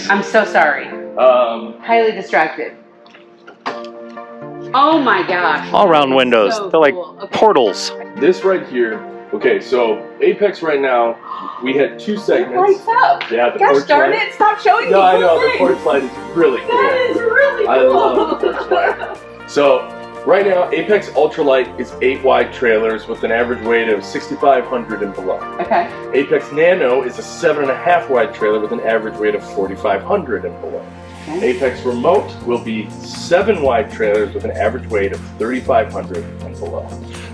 I'm so sorry. Highly distracted. Oh my gosh. All round windows. So They're like cool. Okay. portals. This right here. Okay, so Apex right now, we had two It segments. lights up. Yeah, the Gosh porch darn light. it, stop showing me. No, I know, cool the porch things. light is really cool. That is really cool. I love the porch light. So, right now, Apex Ultra-Lite is 8 wide trailers with an average weight of 6,500 and below. Okay. Apex Nano is a 7.5 wide trailer with an average weight of 4,500 and below. Okay. Apex Remote will be 7 wide trailers with an average weight of 3,500 and below.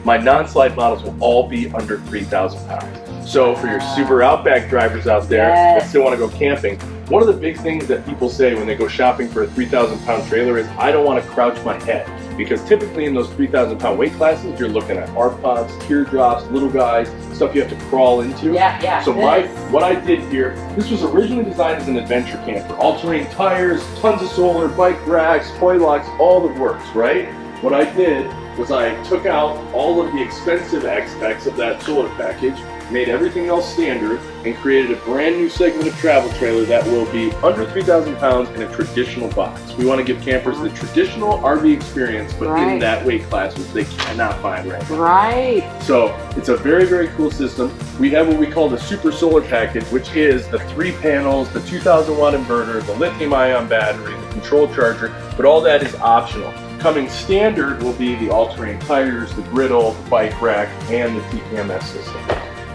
My non-slide models will all be under 3,000 pounds. So for your super Outback drivers out there that still want to go camping, one of the big things that people say when they go shopping for a 3,000 pound trailer is, I don't want to crouch my head. Because typically in those 3,000 pound weight classes, you're looking at hard pods, teardrops, little guys, stuff you have to crawl into. Yeah. So what I did here, this was originally designed as an adventure camper. All-terrain tires, tons of solar, bike racks, toy locks, all the works, right? What I did was I took out all of the expensive aspects of that solar package, made everything else standard, and created a brand new segment of travel trailer that will be under 3,000 pounds in a traditional box. We want to give campers the traditional RV experience, but in that weight class, which they cannot find right now. Right. So it's a very, very cool system. We have what we call the Super Solar Package, which is the 3 panels, the 2,000 watt inverter, the lithium-ion battery, the control charger, but all that is optional. Coming standard will be the all-terrain tires, the griddle, the bike rack, and the TPMS system.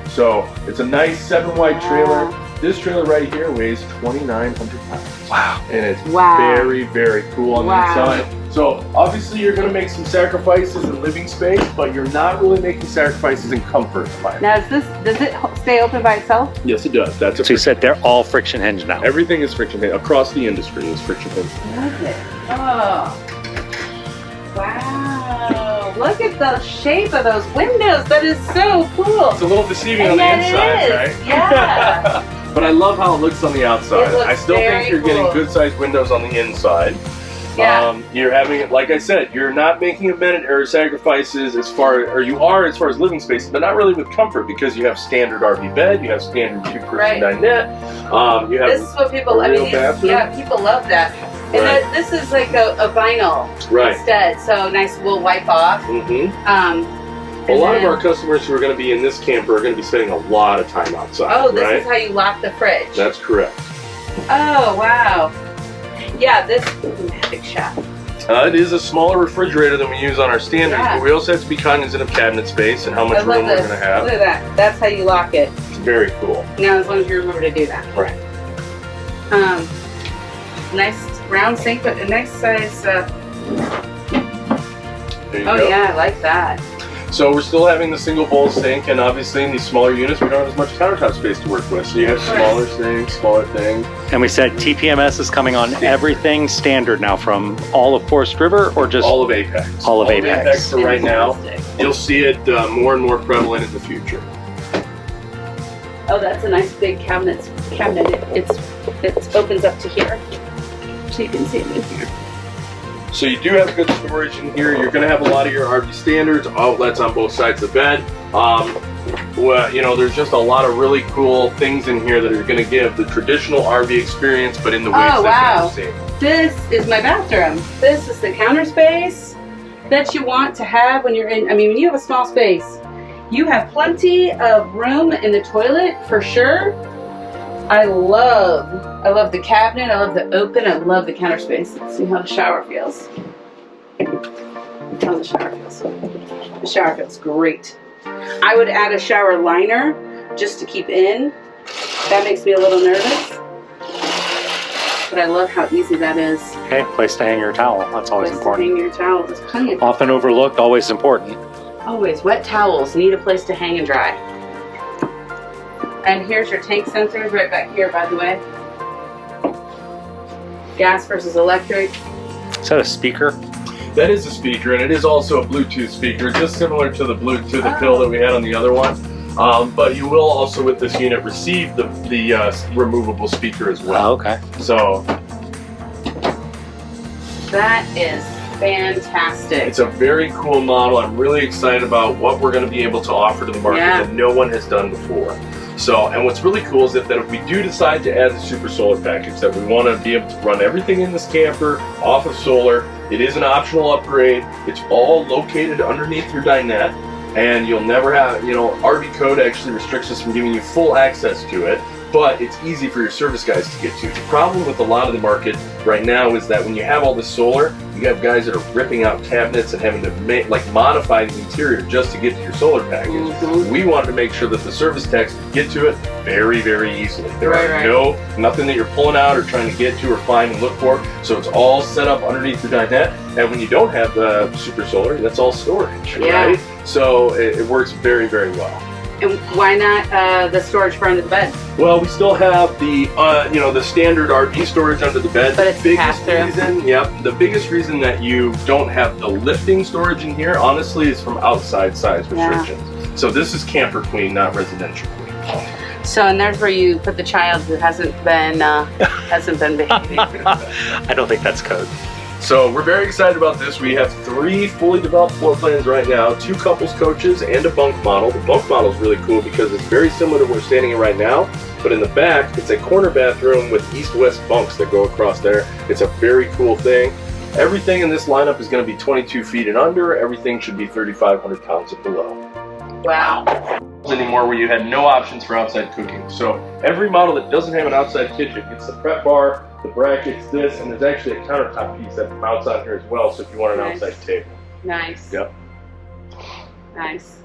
So it's a nice 7 wide trailer. This trailer right here weighs 2,900 pounds. Wow. And it's very, very cool on the inside. So obviously you're going to make some sacrifices in living space, but you're not really making sacrifices in comfort. Now does it stay open by itself? Yes, it does. That's So you said they're all friction hinged now. Everything is friction hinged. Across the industry is friction hinged. Love it. Oh. Wow. Look at the shape of those windows. That is so cool. It's a little deceiving on the inside, right? Yeah. But I love how it looks on the outside. It looks I still think you're getting good sized windows on the inside. Yeah. You're having it, like I said, you're not making amendment or sacrifices as far as far as living space, but not really with comfort, because you have standard RV bed, you have standard 2-person dinette. You have this is what people. I mean, people love that. And this is like a vinyl instead, so nice. We'll wipe off. A lot of our customers who are going to be in this camper are going to be spending a lot of time outside. Oh, this is how you lock the fridge. That's correct. Oh wow. Yeah, this magic shop. It is a smaller refrigerator than we use on our standards, but we also have to be cognizant of cabinet space and how much room we're going to have. Look at that. That's how you lock it. It's very cool. Now, as long as you remember to do that. Right. Nice round sink, but a nice size. There you go. Yeah, I like that. So we're still having the single bowl sink, and obviously in these smaller units we don't have as much countertop space to work with. So you have smaller sinks, smaller things. And we said TPMS is coming on everything standard now, from all of Forest River, or just all of Apex. All of Apex for right now. You'll see it more and more prevalent in the future. Oh, that's a nice big cabinet. It opens up to here, so you can see it in here. So you do have good storage in here. You're going to have a lot of your RV standards, outlets on both sides of the bed. Well, you know, there's just a lot of really cool things in here that are going to give the traditional RV experience, but in the ways that you've seen. This is my bathroom. This is the counter space that you want to have when you're in. I mean, when you have a small space, you have plenty of room in the toilet for sure. I love the cabinet. I love the open. I love the counter space. Let's see how the shower feels. How the shower feels. The shower feels great. I would add a shower liner just to keep in. That makes me a little nervous. But I love how easy that is. Okay, place to hang your towel. That's always important. Hang your towel. There's plenty of. Often overlooked, always important. Always. Wet towels need a place to hang and dry. And here's your tank sensors right back here, by the way. Gas versus electric. Is that a speaker? That is a speaker, and it is also a Bluetooth speaker, just similar to the pill that we had on the other one. But you will also, with this unit, receive the removable speaker as well. Oh, okay. So that is fantastic. It's a very cool model. I'm really excited about what we're going to be able to offer to the market that no one has done before. So, and what's really cool is that if we do decide to add the super solar package, that we want to be able to run everything in this camper off of solar. It is an optional upgrade. It's all located underneath your dinette, and you'll never have, you know, RV code actually restricts us from giving you full access to it, but it's easy for your service guys to get to. The problem with a lot of the market right now is that when you have all this solar, you have guys that are ripping out cabinets and having to modify the interior just to get to your solar package. Mm-hmm. We wanted to make sure that the service techs could get to it very, very easily. There are nothing that you're pulling out or trying to get to or find and look for. So it's all set up underneath your dinette. And when you don't have the super solar, that's all storage, right? So it works very, very well. And why not the storage for under the bed? Well, we still have the you know, the standard RV storage under the bed. But it's pass-through. The biggest reason that you don't have the lifting storage in here, honestly, is from outside size restrictions. Yeah. So this is camper queen, not residential queen. So, and there's where you put the child who hasn't been behaving. I don't think that's code. So we're very excited about this. We have 3 fully developed floor plans right now, 2 couples coaches and a bunk model. The bunk model is really cool because it's very similar to where we're standing in right now, but in the back, it's a corner bathroom with east-west bunks that go across there. It's a very cool thing. Everything in this lineup is going to be 22 feet and under. Everything should be 3,500 pounds and below. Wow. Anymore where you had no options for outside cooking. So every model that doesn't have an outside kitchen gets the prep bar, the brackets, this, and there's actually a countertop piece that mounts on here as well, so if you want an outside table. Nice. Yep. Nice.